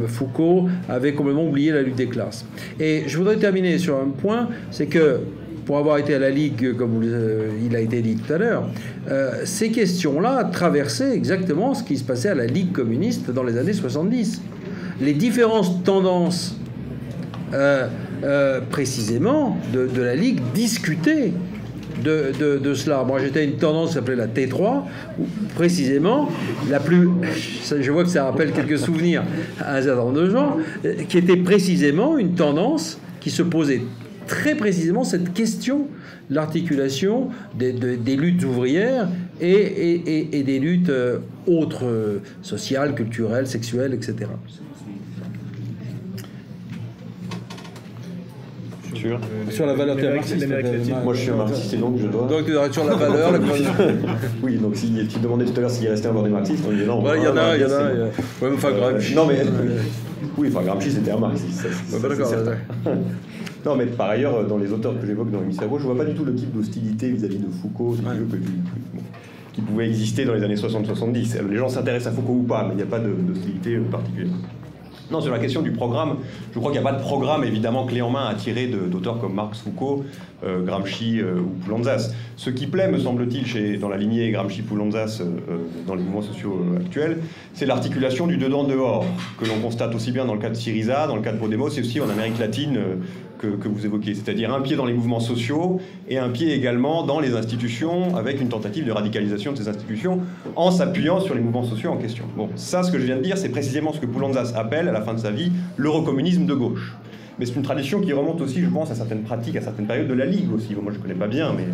Foucault avait complètement oublié la lutte des classes. Et je voudrais terminer sur un point, c'est que pour avoir été à la Ligue, comme il a été dit tout à l'heure, ces questions-là traversaient exactement ce qui se passait à la Ligue communiste dans les années 70. Les différentes tendances, précisément, de la Ligue discutaient de cela. Moi, j'étais à une tendance qui s'appelait la T3, où, précisément, je vois que ça rappelle quelques souvenirs à un certain nombre de gens, qui était précisément une tendance qui se posait très précisément cette question de l'articulation des luttes ouvrières et des luttes autres, sociales, culturelles, sexuelles, etc. Sur la valeur marxiste. Moi, je suis un marxiste et donc je dois. Donc, sur la valeur. Oui, donc si tu demandais tout à l'heure s'il restait encore des marxistes, on dit non. Il y en a. Ouais, enfin, Gramsci. Non, mais. Oui, enfin, Gramsci, c'était un marxiste. D'accord. Non, mais par ailleurs, dans les auteurs que j'évoque dans l'émission à gauche, je vois pas du tout le type d'hostilité vis-à-vis de Foucault, qui pouvait exister dans les années 60-70. Les gens s'intéressent à Foucault ou pas, mais il n'y a pas d'hostilité particulière. Non, sur la question du programme, je crois qu'il n'y a pas de programme évidemment clé en main à tirer d'auteurs comme Marx, Foucault, Gramsci ou Poulantzas. Ce qui plaît, me semble-t-il, dans la lignée Gramsci-Poulantzas dans les mouvements sociaux actuels, c'est l'articulation du dedans-dehors, que l'on constate aussi bien dans le cas de Syriza, dans le cas de Podemos, et aussi en Amérique latine que vous évoquez. C'est-à-dire un pied dans les mouvements sociaux et un pied également dans les institutions, avec une tentative de radicalisation de ces institutions en s'appuyant sur les mouvements sociaux en question. Bon, ça, ce que je viens de dire, c'est précisément ce que Poulantzas appelle, à la fin de sa vie, l'eurocommunisme de gauche. Mais c'est une tradition qui remonte aussi, je pense, à certaines pratiques, à certaines périodes de la Ligue aussi. Moi, je ne connais pas bien, mais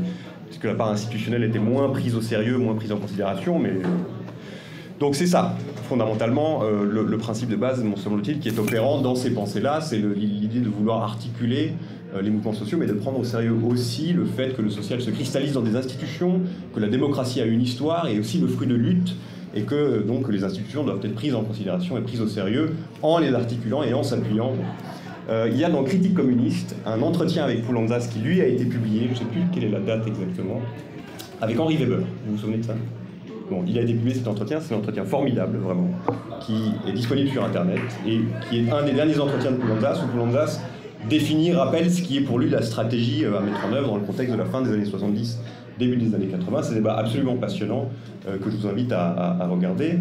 parce que la part institutionnelle était moins prise au sérieux, moins prise en considération, mais... Donc c'est ça, fondamentalement, le principe de base, me semble-t-il, qui est opérant dans ces pensées-là, c'est l'idée de vouloir articuler les mouvements sociaux, mais de prendre au sérieux aussi le fait que le social se cristallise dans des institutions, que la démocratie a une histoire et aussi le fruit de lutte, et que donc les institutions doivent être prises en considération et prises au sérieux en les articulant et en s'appuyant. Il y a dans Critique communiste un entretien avec Poulantzas qui lui a été publié, je ne sais plus quelle est la date exactement, avec Henri Weber. Vous vous souvenez de ça? Bon, il a été publié cet entretien, c'est un entretien formidable vraiment, qui est disponible sur internet et qui est un des derniers entretiens de Poulantzas où Poulantzas définit, rappelle ce qui est pour lui la stratégie à mettre en œuvre dans le contexte de la fin des années 70, début des années 80. C'est un débat absolument passionnant que je vous invite à regarder.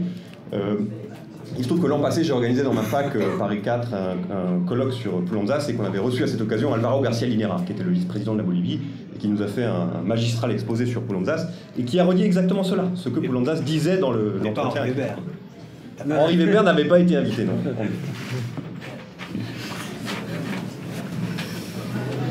Il se trouve que l'an passé, j'ai organisé dans ma fac Paris 4 un colloque sur Poulantzas et qu'on avait reçu à cette occasion Alvaro Garcia Linera, qui était le vice-président de la Bolivie, et qui nous a fait un magistral exposé sur Poulantzas et qui a redit exactement cela, ce que Poulantzas disait dans l'entretien. Henri Weber n'avait pas été invité, non.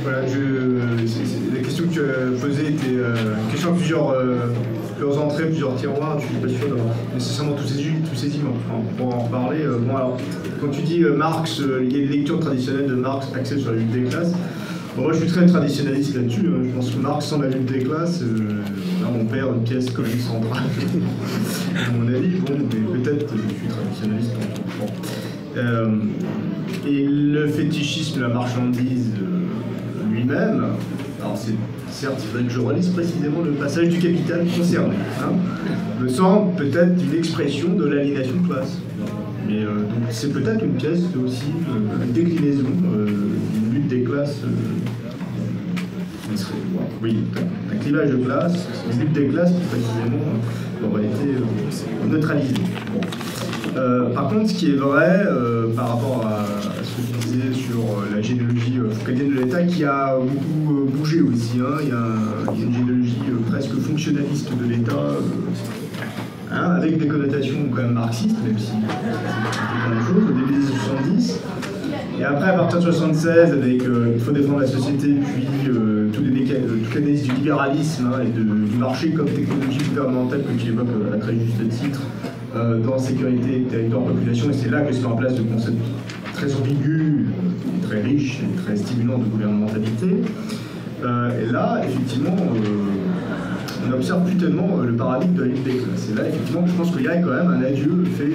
Voilà, la question que tu as posée était une question à plusieurs entrées, plusieurs tiroirs. Je ne suis pas sûr d'avoir nécessairement tous ces éléments. On pourra en reparler. Bon, alors, quand tu dis Marx, il y a une lecture traditionnelle de Marx axée sur la lutte des classes. Bon, moi, je suis très traditionnaliste là-dessus. Je pense que Marx, sans la lutte des classes, là, on perd une pièce quand même centrale. À mon avis, bon, mais peut-être je suis traditionnaliste. Bon. Et le fétichisme, la marchandise lui-même, alors c'est certes, je relise précisément le passage du Capital concerné, me semble peut-être une expression de l'aliénation de classe. Mais donc c'est peut-être une pièce aussi, une déclinaison d'une lutte des classes. Oui, un clivage de classe, une lutte des classes qui précisément aurait été neutralisée. Bon. Par contre, ce qui est vrai par rapport à ce que tu disais sur la généalogie foucaldienne de l'État, qui a beaucoup bougé aussi. Il y a une généalogie presque fonctionnaliste de l'État, avec des connotations quand même marxistes, même si c'est pas la même chose, au début des années 70. Et après, à partir de 76, avec il faut défendre la société, puis toute l'analyse du libéralisme et du marché comme technologie gouvernementale que tu évoques à très juste titre, dans sécurité, territoire, population, et c'est là que se met en place le concept très ambigu, très riche et très stimulant de gouvernementalité. Et là, effectivement, on n'observe plus tellement le paradigme de la lutte des classes. Et là, effectivement, je pense qu'il y a quand même un adieu fait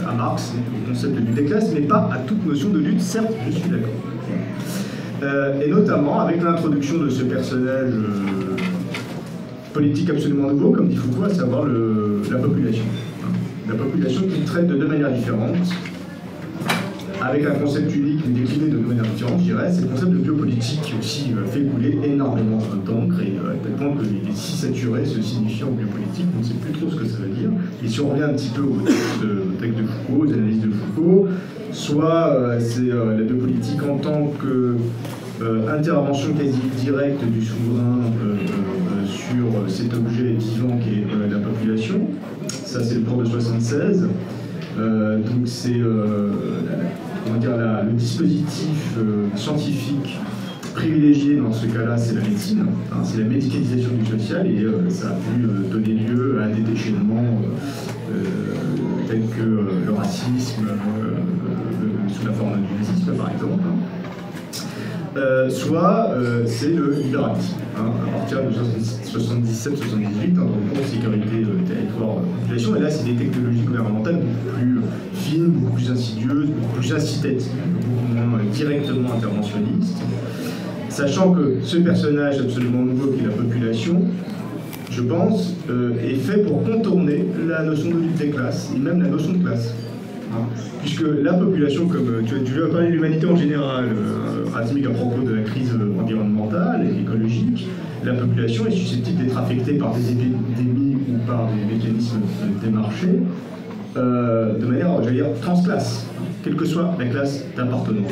à Marx au concept de lutte des classes, mais pas à toute notion de lutte, certes, je suis d'accord. Et notamment avec l'introduction de ce personnage politique absolument nouveau, comme dit Foucault, à savoir la population. La population qui traite de deux manières différentes, avec un concept unique, mais décliné de deux manières différentes, je dirais, c'est le concept de biopolitique qui aussi fait couler énormément d'encre, et à tel point que si saturé, ce signifiant biopolitique, on ne sait plus trop ce que ça veut dire. Et si on revient un petit peu au texte de Foucault, aux analyses de Foucault, soit c'est la biopolitique en tant que intervention quasi directe du souverain sur cet objet vivant qui est la population. Ça, c'est le cours de 76. Donc c'est le dispositif scientifique privilégié dans ce cas-là, c'est la médecine, c'est la médicalisation du social, et ça a pu donner lieu à des déchaînements tels que le racisme sous la forme du nazisme par exemple. Soit c'est le libéralisme, à partir de 77-78, dans le cours de sécurité, territoire, population, et là c'est des technologies gouvernementales beaucoup plus fines, beaucoup plus insidieuses, beaucoup plus incitatives, beaucoup moins directement interventionnistes, sachant que ce personnage absolument nouveau qui est la population, je pense, est fait pour contourner la notion de lutte des classes, et même la notion de classe. Puisque la population, comme tu as parlé de l'humanité en général, Razmig à propos de la crise environnementale et écologique, la population est susceptible d'être affectée par des épidémies ou par des mécanismes des marchés de manière, j'allais dire, transclasse, quelle que soit la classe d'appartenance.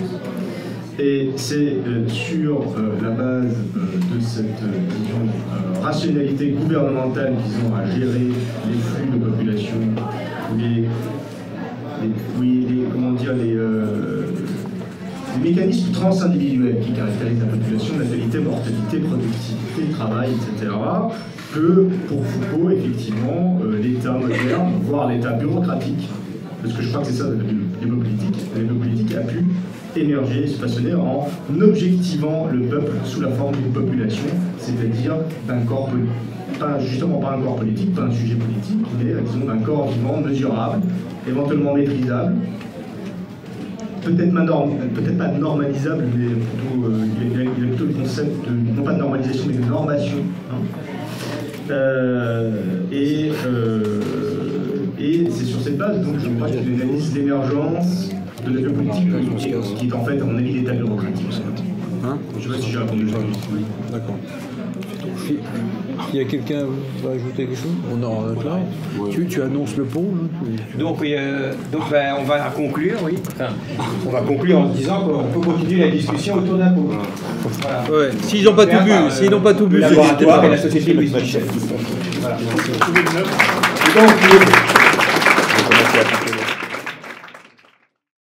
Et c'est sur la base de cette rationalité gouvernementale visant à gérer les flux de population, les mécanismes transindividuels qui caractérisent la population, natalité, mortalité, productivité, travail, etc., que pour Foucault, effectivement, l'État moderne, voire l'État bureaucratique, parce que je crois que c'est ça la biopolitique a pu émerger et se façonner en objectivant le peuple sous la forme d'une population, c'est-à-dire d'un corps politique. Justement pas un corps politique, pas un sujet politique, mais disons d'un corps vivant, mesurable, éventuellement maîtrisable, peut-être pas normalisable, mais plutôt, il y a plutôt le concept de, non pas de normalisation, mais de normation. Hein. Et c'est sur cette base, donc je crois qu'il analyse l'émergence de la géopolitique, qui est en fait, à mon avis, l'état bureaucratique. Hein, je ne sais pas si j'ai répondu. D'accord. Il y a quelqu'un qui va ajouter quelque chose? On en a là. Tu annonces le pont là. Donc on va conclure, oui. Enfin, on va conclure en disant qu'on peut continuer la discussion autour d'un pot. Voilà. Ouais. S'ils n'ont pas tout bu, s'ils n'ont pas tout bu, le laboratoire et la société Louis Michel. Voilà. Et donc,